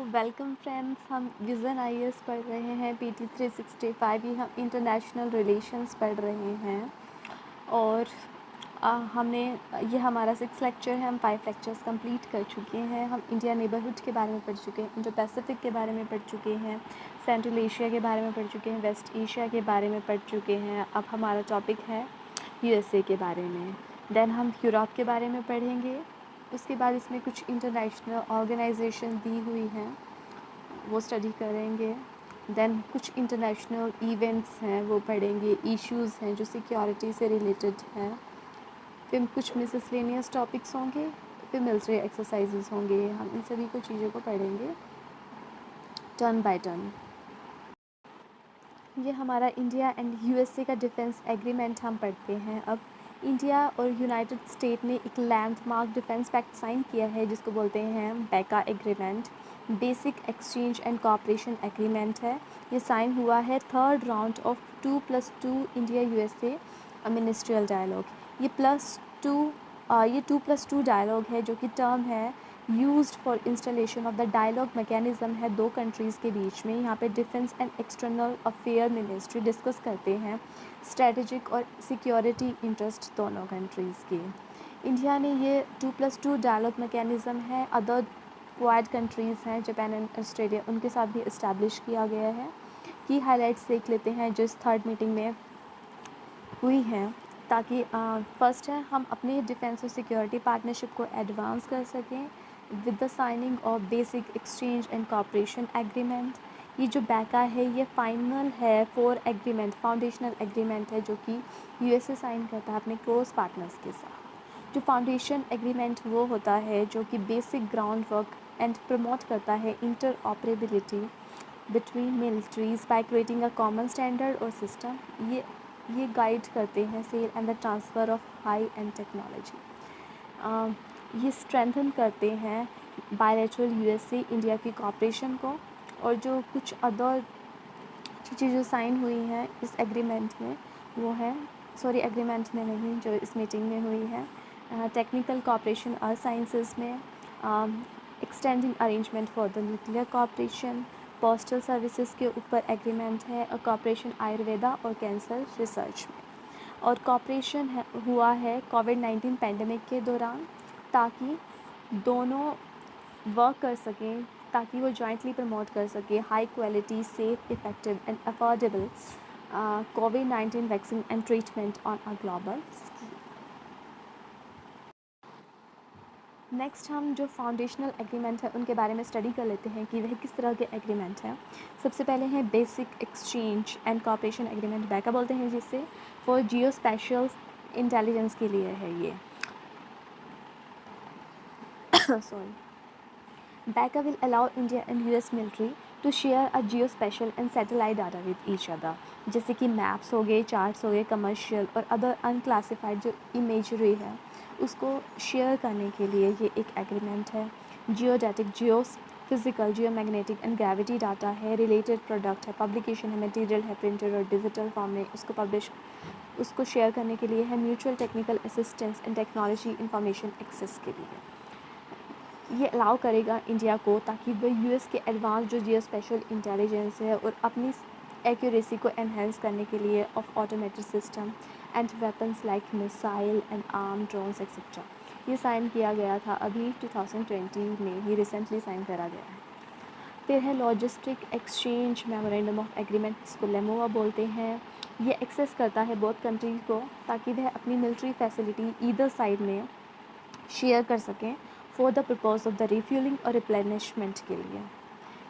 Welcome friends, हम vision IAS पढ़ रहे हैं। पीटी 365 ये हम इंटरनेशनल रिलेशंस पढ़ रहे हैं और हमने ये हमारा 6 लेक्चर है। हम 5 लेक्चर्स कंप्लीट कर चुके हैं। हम इंडिया नेबरहुड के बारे में पढ़ चुके हैं, इंडो पैसिफिक के बारे में पढ़ चुके हैं, सेंट्रल एशिया के बारे में पढ़ चुके हैं, वेस्ट एशिया के बारे में पढ़ चुके हैं। अब हमारा टॉपिक है यूएसए के बारे में। देन हम यूरोप के बारे में पढ़ेंगे। उसके बाद इसमें कुछ इंटरनेशनल ऑर्गेनाइजेशन दी हुई हैं, वो स्टडी करेंगे। देन कुछ इंटरनेशनल इवेंट्स हैं वो पढ़ेंगे, इश्यूज़ हैं जो सिक्योरिटी से रिलेटेड हैं। फिर कुछ मिसलेनियस टॉपिक्स होंगे, फिर मिलिट्री एक्सरसाइजेस होंगे। हम इन सभी को चीज़ों को पढ़ेंगे टर्न बाय टर्न। ये हमारा इंडिया एंड यूएसए का डिफेंस एग्रीमेंट हम पढ़ते हैं। अब इंडिया और यूनाइटेड स्टेट ने एक लैंडमार्क डिफेंस पैक्ट साइन किया है जिसको बोलते हैं BECA agreement. Basic exchange and cooperation agreement है। ये साइन हुआ है third round of 2+2 India USA ministerial dialogue. ये 2+2 डायलॉग है जो कि टर्म है used for installation of the dialogue mechanism है दो कंट्रीज़ के बीच में। यहाँ पे defence and external affair ministry discuss करते हैं स्ट्रेटजिक और सिक्योरिटी इंटरेस्ट दोनों कंट्रीज़ के। इंडिया ने ये 2+2 डायलॉग मैकेनिज़्म है अदर क्वाड कंट्रीज़ हैं जापान एंड ऑस्ट्रेलिया, उनके साथ भी इस्टेब्लिश किया गया है। की हाईलाइट्स देख लेते हैं जो इस थर्ड मीटिंग में हुई हैं, ताकि फर्स्ट है हम अपनी डिफेंस और सिक्योरिटी पार्टनरशिप को एडवांस कर सकें with the signing off basic exchange and cooperation agreement. ये जो बैका है ये फाइनल है फॉर एग्रीमेंट, फाउंडेशनल एग्रीमेंट है जो कि यूएसए साइन करता है अपने क्लोज पार्टनर्स के साथ। जो फाउंडेशन एग्रीमेंट वो होता है जो कि basic ground work and promote करता है interoperability between militaries by creating a common standard और सिस्टम। ये गाइड करते हैं sale and the transfer of high end technology. ये स्ट्रेंथन करते हैं बायलैटरल यूएसए इंडिया की कोऑपरेशन को। और जो कुछ अदर चीज़ें जो साइन हुई हैं इस एग्रीमेंट में वो है, सॉरी एग्रीमेंट में नहीं, जो इस मीटिंग में हुई है टेक्निकल कोऑपरेशन और साइंसेस में, extending arrangement for the nuclear cooperation, postal services के ऊपर एग्रीमेंट है और कोऑपरेशन आयुर्वेदा और कैंसर रिसर्च में। और कोऑपरेशन हुआ है कोविड-19 पैंडमिक के दौरान, ताकि दोनों वर्क कर सकें, ताकि वो जॉइंटली प्रमोट कर सकें high quality safe effective and affordable covid vaccine and treatment on a global scale. Next हम जो फाउंडेशनल एग्रीमेंट है उनके बारे में स्टडी कर लेते हैं कि वह किस तरह के एग्रीमेंट हैं। सबसे पहले हैं basic exchange and cooperation agreement, BECA बोलते हैं जिससे फॉर जियो स्पेशल इंटेलिजेंस के लिए है ये। Sorry. BACA will allow India and US military to share a geospatial and satellite data with each other, जैसे कि मैप्स हो गए, चार्ट्स हो गए, कमर्शियल और अदर अनक्लासिफाइड जो इमेजरी है उसको शेयर करने के लिए ये एक एग्रीमेंट है। Geodetic, physical, geomagnetic and gravity data है, रिलेटेड प्रोडक्ट है, पब्लिकेशन है, मटेरियल है, प्रिंटेड और डिजिटल फॉर्म में उसको शेयर करने के लिए है, mutual technical assistance and technology information access के लिए। ये अलाउ करेगा इंडिया को ताकि वह यूएस के एडवांस जो जियो स्पेशल इंटेलिजेंस है और अपनी एक्यूरेसी को एनहेंस करने के लिए of automated system and weapons like missile and arm drones etcetera. ये साइन किया गया था अभी 2020 में ही, रिसेंटली साइन करा गया है। फिर है logistic exchange memorandum of agreement, इसको लेमोवा बोलते हैं। ये एक्सेस करता है बोथ कंट्री को ताकि वह अपनी मिलिट्री फैसिलिटी ईदर साइड में शेयर कर सकें for the purpose of the refuelling और रिप्लेनिशमेंट के लिए।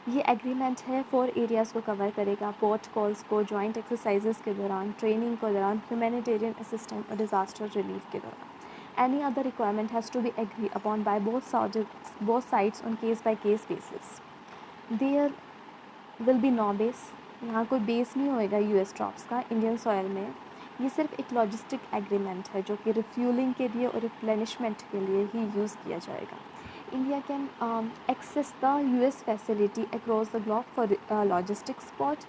ये एग्रीमेंट है 4 एरियाज़ को कवर करेगा, पोर्ट कॉल्स को, जॉइंट एक्सरसाइजेस के दौरान, ट्रेनिंग के दौरान, ह्यूमैनिटेरियन असिस्टेंस और डिज़ास्टर रिलीफ के दौरान। Any other requirement has to be agree upon by both sides on case by case basis. There will be no base, यहाँ कोई बेस नहीं होएगा यूएस ट्रॉप्स का इंडियन सॉयल में। ये सिर्फ एक लॉजिस्टिक एग्रीमेंट है जो कि रिफ्यूलिंग के लिए और रिप्लेनिशमेंट के लिए ही यूज़ किया जाएगा। India can access the US facility across the globe for logistic support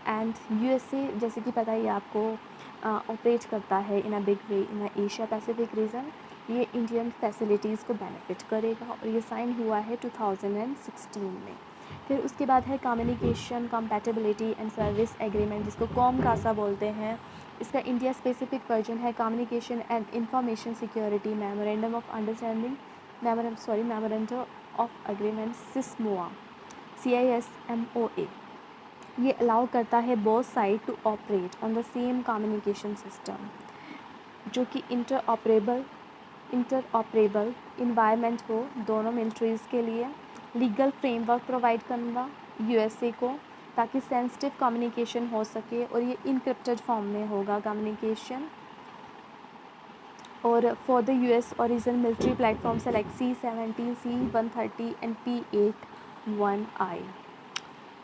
and USA जैसे कि पता ही आपको ऑपरेट करता है in a big way in Asia Pacific region. ये इंडियन फैसिलिटीज़ को बेनिफिट करेगा और ये साइन हुआ है 2016 में। फिर उसके बाद है communication compatibility and service agreement, जिसको कॉम कासा बोलते हैं। इसका इंडिया स्पेसिफिक वर्जन है communication and information security memorandum of understanding, memorandum of agreement CISMOA, CISMOA। ये अलाउ करता है both side to operate on the same communication system, जो कि इंटरऑपरेबल इन्वायरमेंट हो दोनों मिलिट्रीज़ के लिए। लीगल फ्रेमवर्क प्रोवाइड करना USA को, ताकि सेंसिटिव कम्युनिकेशन हो सके, और ये इनक्रिप्टेड फॉर्म में होगा कम्युनिकेशन। और for the US origin military platform select C-17, C-130 and P-81I।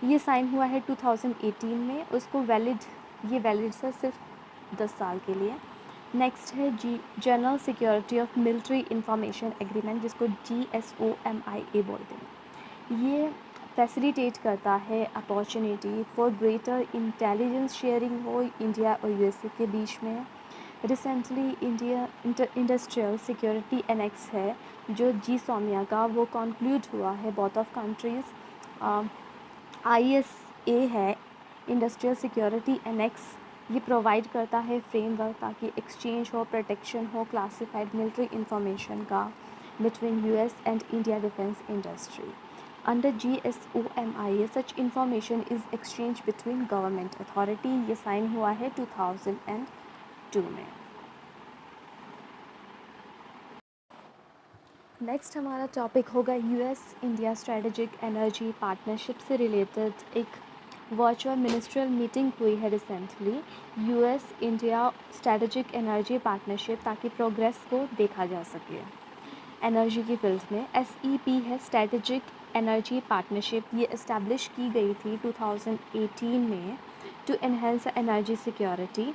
ये साइन हुआ है 2018 में, उसको वैलिड से सिर्फ 10 साल के लिए। नेक्स्ट है general security of military information agreement, जिसको GSOMIA बोलते हैं। ये फैसिलिटेट करता है opportunity for greater intelligence sharing हो इंडिया और USA के बीच में। Recently India industrial security annex है जो GSOMIA का, वो कॉन्क्लूड हुआ है बोथ ऑफ कंट्रीज़। ISA है इंडस्ट्रियल सिक्योरिटी एनेक्स, ये प्रोवाइड करता है फ्रेमवर्क ताकि एक्सचेंज हो, प्रोटेक्शन हो क्लासिफाइड मिलिट्री इंफॉर्मेशन का between US and India defence industry. Under GSOMIA such information is exchange between government authority. ये साइन हुआ है 2002 में। नेक्स्ट हमारा टॉपिक होगा US India strategic energy partnership से रिलेटेड एक वर्चुअल मिनिस्ट्रियल मीटिंग हुई है recently, US India strategic energy partnership, ताकि प्रोग्रेस को देखा जा सके एनर्जी की फील्ड में। SEP है स्ट्रेटेजिक एनर्जी पार्टनरशिप, ये इस्टेब्लिश की गई थी 2018 में to enhance energy security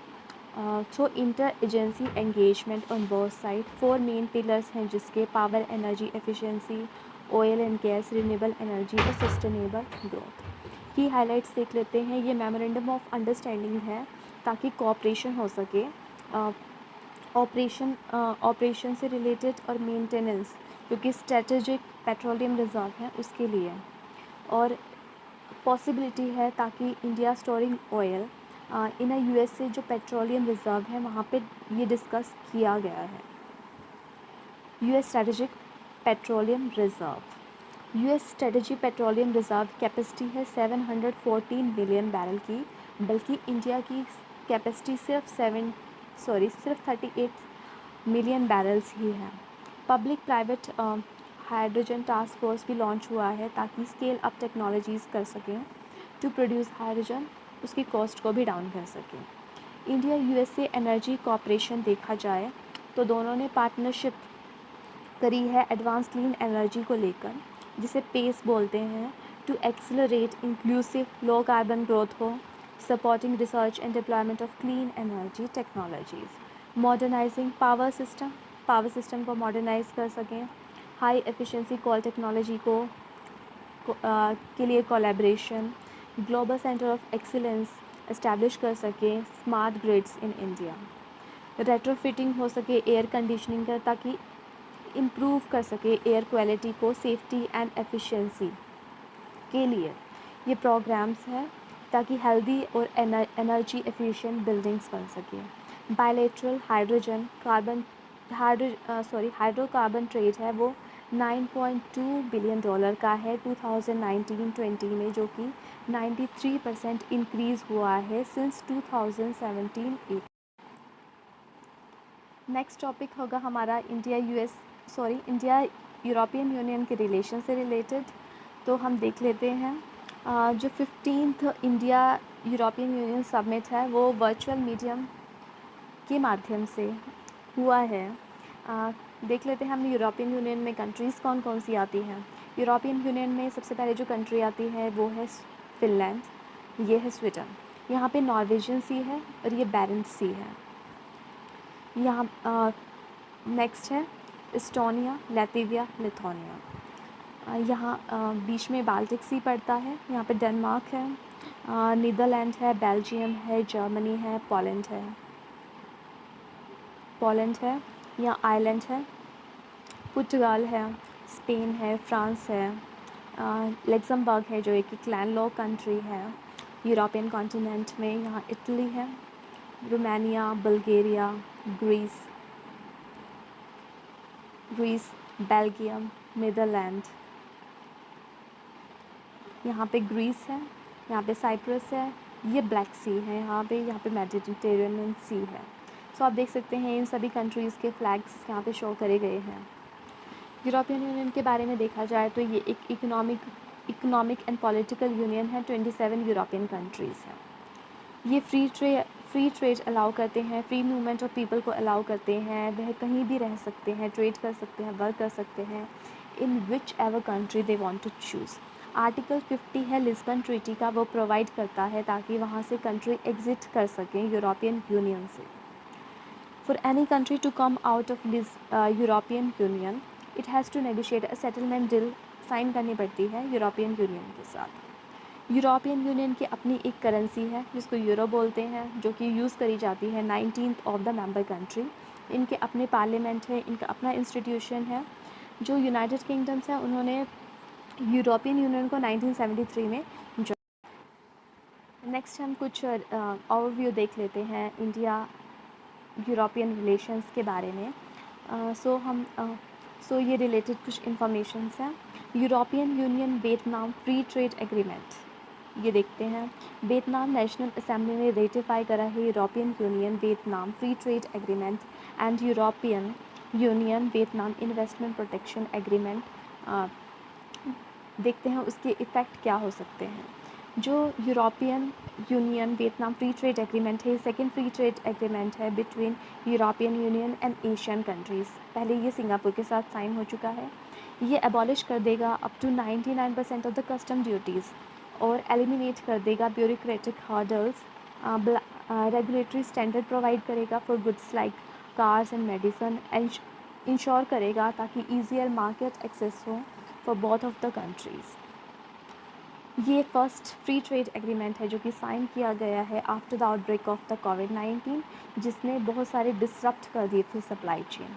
through inter agency engagement on both side. 4 main pillars हैं जिसके power, energy efficiency, oil and gas, renewable energy और सस्टेनेबल ग्रोथ। की हाइलाइट्स देख लेते हैं। ये मेमोरेंडम ऑफ अंडरस्टैंडिंग है ताकि कोऑपरेशन हो सके ऑपरेशन से रिलेटेड और मेंटेनेंस, क्योंकि स्ट्रेटेजिक पेट्रोलियम रिजर्व है उसके लिए, और पॉसिबिलिटी है ताकि India storing oil in USA जो पेट्रोलियम रिजर्व है वहाँ पे ये डिस्कस किया गया है। US strategic petroleum reserve, US strategic petroleum reserve capacity है 714 मिलियन बैरल की, बल्कि इंडिया की कैपेसिटी सिर्फ 38 मिलियन बैरल्स ही है। Public private hydrogen task force भी लॉन्च हुआ है ताकि स्केल अप टेक्नोलॉजीज़ कर सकें टू प्रोड्यूस हाइड्रोजन, उसकी कॉस्ट को भी डाउन कर सकें। इंडिया USA एनर्जी कॉपरेशन देखा जाए तो दोनों ने पार्टनरशिप करी है एडवांस क्लीन एनर्जी को लेकर, जिसे पेस बोलते हैं, to accelerate inclusive low carbon growth हो, supporting research and deployment of clean energy technologies, modernising power system को मॉडर्नाइज कर सकें, हाई एफिशिएंसी कॉल टेक्नोलॉजी के लिए collaboration, global centre of excellence establish कर सकें, smart grids in India, retrofitting हो सके एयर कंडीशनिंग का ताकि इम्प्रूव कर सके एयर क्वालिटी को, सेफ्टी एंड एफिशिएंसी के लिए ये प्रोग्राम्स हैं ताकि हेल्दी और एनर्जी एफिशिएंट बिल्डिंग्स बन सके। बायलैटरल हाइड्रोकार्बन ट्रेड है वो $9.2 बिलियन का है 2019-20 में, जो कि 93% इंक्रीज़ हुआ है सिंस 2017-18। नेक्स्ट टॉपिक होगा हमारा इंडिया यूरोपियन यूनियन के रिलेशन से रिलेटेड। तो हम देख लेते हैं जो 15th India European union summit है वो वर्चुअल मीडियम के माध्यम से हुआ है। देख लेते हैं हम यूरोपियन यूनियन में कंट्रीज़ कौन कौन सी आती हैं। यूरोपियन यूनियन में सबसे पहले जो कंट्री आती है वो है फिनलैंड, ये है स्वीडन, यहाँ पे नॉर्वेजियन सी है और ये बैरेंस सी है। यहाँ नेक्स्ट है इस्टोनिया, लैटविया, लिथुआनिया। यहाँ बीच में बाल्टिक सी पड़ता है, यहाँ पे डेनमार्क है, नीदरलैंड है, बेल्जियम है, जर्मनी है, पोलैंड है, यहाँ आयरलैंड है, पुर्तगाल है, स्पेन है, फ्रांस है लग्जमबर्ग है जो एक लैंडलॉक कंट्री है यूरोपियन कॉन्टिनेंट में। यहाँ इटली है, Romania, Bulgaria, Greece, Belgium, Netherlands. यहाँ पे ग्रीस है, यहाँ पे साइप्रस है, ये ब्लैक सी है, यहाँ पे मेडिटेरेनियन सी है। सो आप देख सकते हैं इन सभी कंट्रीज़ के फ्लैग्स यहाँ पे शो करे गए हैं। यूरोपियन यूनियन के बारे में देखा जाए तो ये एक इकोनॉमिक एंड पॉलिटिकल यूनियन है। 27 यूरोपियन कंट्रीज़ हैं। ये फ्री ट्रेड अलाउ करते हैं, फ्री मूवमेंट ऑफ पीपल को अलाउ करते हैं। वह कहीं भी रह सकते हैं, ट्रेड कर सकते हैं, वर्क कर सकते हैं in whichever country they want to choose. Article 50 है लिस्बन ट्रीटी का, वो प्रोवाइड करता है ताकि वहाँ से कंट्री एग्जिट कर सकें यूरोपियन यूनियन से। For any country to come out of European union it has to negotiate a settlement deal sign करनी पड़ती है यूरोपियन यूनियन के साथ। यूरोपियन यूनियन की अपनी एक करेंसी है जिसको यूरो बोलते हैं, जो कि यूज़ करी जाती है 19th of the member country. इनके अपने पार्लियामेंट है, इनका अपना इंस्टीट्यूशन है। जो यूनाइटेड किंगडम्स है उन्होंने यूरोपियन यूनियन को 1973 में ज्वाइन। नेक्स्ट हम कुछ ओवरव्यू देख लेते हैं इंडिया यूरोपियन रिलेशंस के बारे में। सो ये रिलेटेड कुछ इंफॉर्मेशंस हैं। European union Vietnam free trade agreement, ये देखते हैं। वियतनाम नेशनल असेंबली ने रेटिफाई करा है European union Vietnam free trade agreement and European union Vietnam investment protection agreement. देखते हैं उसके इफ़ेक्ट क्या हो सकते हैं। जो European union Vietnam free trade agreement है, सेकेंड फ्री ट्रेड एग्रीमेंट है between European union and Asian countries. पहले ये सिंगापुर के साथ साइन हो चुका है। ये एबॉलिश कर देगा up to 99% of the custom duties और एलिमिनेट कर देगा bureaucratic hurdles. Regulatory standard provide करेगा for goods like cars and medicine, ensure करेगा ताकि ईजियर मार्केट एक्सेस हो for both of the countries. ये फर्स्ट फ्री ट्रेड एग्रीमेंट है जो कि साइन किया गया है after the outbreak of the कोविड-19, जिसने बहुत सारे डिसरप्ट कर दिए थे सप्लाई चेन।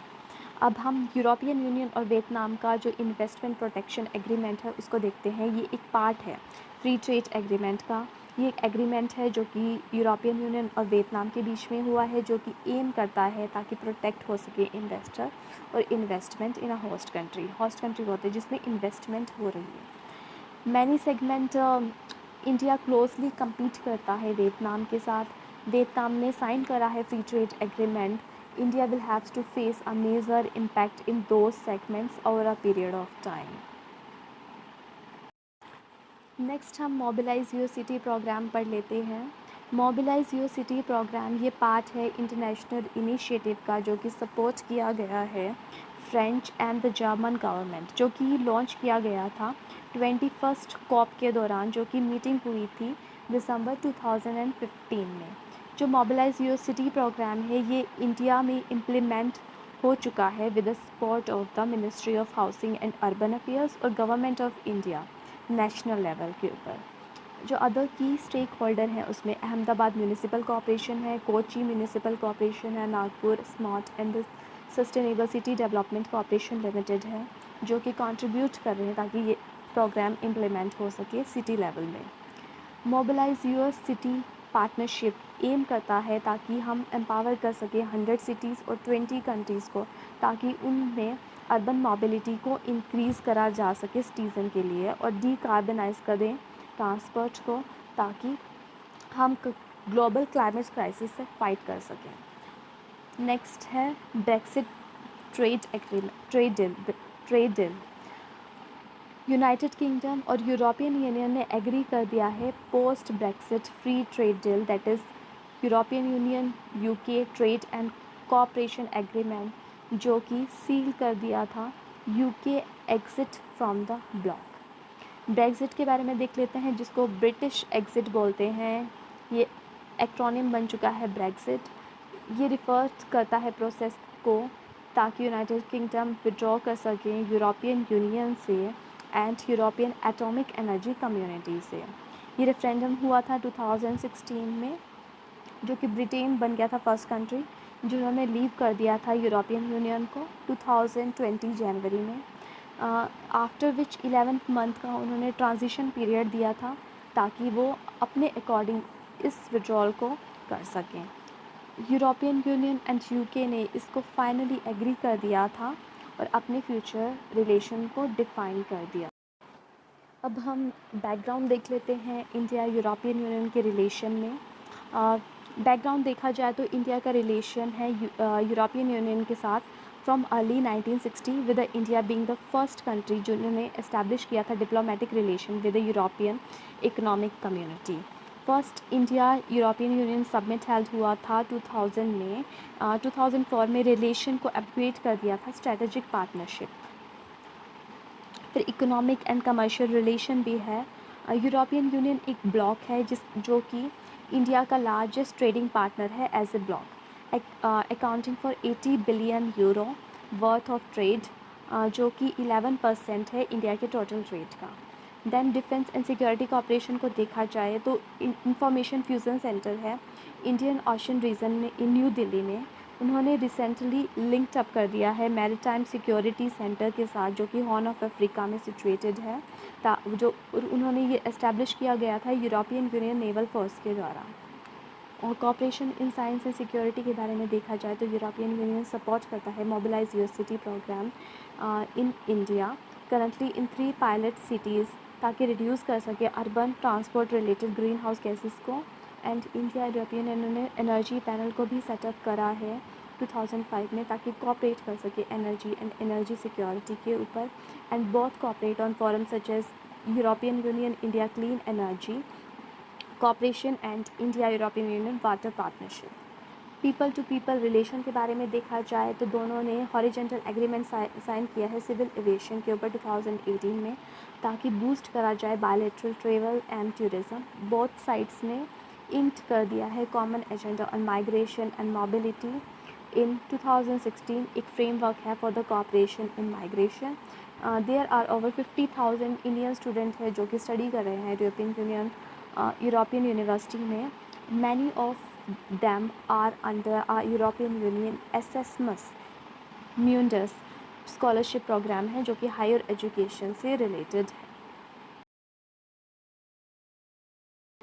अब हम यूरोपियन यूनियन और वियतनाम का जो इन्वेस्टमेंट प्रोटेक्शन एग्रीमेंट है उसको देखते हैं। ये एक पार्ट है फ्री ट्रेड एग्रीमेंट का। ये एक एग्रीमेंट है जो कि यूरोपियन यूनियन और वियतनाम के बीच में हुआ है, जो कि एम करता है ताकि प्रोटेक्ट हो सके इन्वेस्टर और investment in a host country. Host country होते हैं जिसमें इन्वेस्टमेंट हो रही है। Many segment India closely compete करता है वियतनाम के साथ। वियतनाम ने साइन करा है free trade agreement. India will have to face a major impact in those segments over a period of time. Next हम मोबिलाइज योर सिटी प्रोग्राम पढ़ लेते हैं। मोबिलाइज योर सिटी प्रोग्राम ये पार्ट है international initiative का, जो कि support किया गया है French and the German government, जो कि लॉन्च किया गया था 21st कॉप के दौरान, जो कि मीटिंग हुई थी दिसंबर 2015 में। जो मोबिलाइज योर सिटी प्रोग्राम है ये इंडिया में इम्प्लीमेंट हो चुका है with the support of the ministry of housing and urban affairs और government of India national level के ऊपर। जो अदर की स्टेक होल्डर हैं उसमें अहमदाबाद म्यूनिसिपल कॉर्पोरेशन है, कोची म्यूनिसिपल कॉर्पोरेशन है, Nagpur smart and sustainable city development corporation limited है, जो कि कंट्रीब्यूट कर रहे हैं ताकि ये प्रोग्राम इम्प्लीमेंट हो सके सिटी लेवल में। Mobilize your city partnership aim करता है ताकि हम एम्पावर कर सकें 100 सिटीज़ और 20 कंट्रीज़ को, ताकि उनमें अर्बन मोबिलिटी को इंक्रीज़ करा जा सके सिटीज़न के लिए और डीकार्बनाइज कर दें ट्रांसपोर्ट को, ताकि हम ग्लोबल क्लाइमेट क्राइसिस से फाइट कर सकें। नेक्स्ट है Brexit trade deal. United kingdom और यूरोपियन यूनियन ने एग्री कर दिया है post Brexit free trade deal, that is European union UK trade and cooperation agreement, जो कि सील कर दिया था UK exit from the block. Brexit के बारे में देख लेते हैं, जिसको ब्रिटिश एग्जिट बोलते हैं। ये एक्रोनिम बन चुका है ब्रेक्सिट। ये रिफ़र करता है प्रोसेस को ताकि यूनाइटेड किंगडम विड्रॉ कर सकें यूरोपियन यूनियन से and European atomic energy community से। ये रेफरेंडम हुआ था 2016 में, जो कि ब्रिटेन बन गया था फर्स्ट कंट्री जिन्होंने लीव कर दिया था यूरोपियन यूनियन को 2020 जनवरी में। आफ्टर विच 11th मंथ का उन्होंने ट्रांजिशन पीरियड दिया था ताकि वो अपने अकॉर्डिंग इस विड्रॉल को कर सकें। यूरोपियन यूनियन एंड यूके ने इसको फाइनली एग्री कर दिया था और अपने फ्यूचर रिलेशन को डिफ़ाइन कर दिया। अब हम बैकग्राउंड देख लेते हैं इंडिया यूरोपियन यूनियन के रिलेशन में। बैकग्राउंड देखा जाए तो इंडिया का रिलेशन है यूरोपियन यूनियन के साथ from early 1960 with India being the first country जिन्होंने इस्टेब्लिश किया था diplomatic relation with the European economic community. First India European union summit held हुआ था 2000 में। 2004 में रिलेशन को अपग्रेड कर दिया था स्ट्रेटेजिक पार्टनरशिप। फिर इकोनॉमिक एंड कमर्शियल रिलेशन भी है। यूरोपियन यूनियन एक ब्लॉक है जो कि इंडिया का लार्जेस्ट ट्रेडिंग पार्टनर है as a block, accounting for 80 billion euro worth of trade, जो कि 11% है इंडिया के टोटल ट्रेड का। Then defence and security cooperation को देखा जाए तो इंफॉर्मेशन फ्यूज़न सेंटर है इंडियन ओशन रीजन में इन न्यू दिल्ली में। उन्होंने रिसेंटली लिंक्ड अप कर दिया है मैरीटाइम सिक्योरिटी सेंटर के साथ जो कि हॉर्न ऑफ अफ्रीका में सिचुएटेड है, जो उन्होंने ये इस्टेब्लिश किया गया था यूरोपियन यूनियन नेवल फोर्स के द्वारा। और cooperation in science and security के बारे में देखा जाए तो यूरोपियन यूनियन सपोर्ट करता है mobilize your city program in India currently in 3 pilot cities ताकि रिड्यूस कर सके urban transport related green house gases को। एंड इंडिया यूरोपियन यूनियन ने एनर्जी पैनल को भी सेटअप करा है 2005 में ताकि कोऑपरेट कर सके एनर्जी एंड एनर्जी सिक्योरिटी के ऊपर। And both cooperate on forum such as European union India clean energy cooperation and India European union water partnership. People to people relation के बारे में देखा जाए तो दोनों ने हॉरिजॉन्टल एग्रीमेंट साइन किया है सिविल एविएशन के ऊपर 2018 में ताकि बूस्ट करा जाए bilateral travel and tourism. Both sides ने इंक्ट कर दिया है common agenda on migration and mobility. In 2016 एक फ्रेमवर्क है for the cooperation in migration. There are over 50,000 Indian student है जो कि स्टडी कर रहे हैं यूरोपियन यूनिवर्सिटी में। Many of them are under our European Union Erasmus Mundus scholarship programme है जो कि हायर एजुकेशन से रिलेटेड है।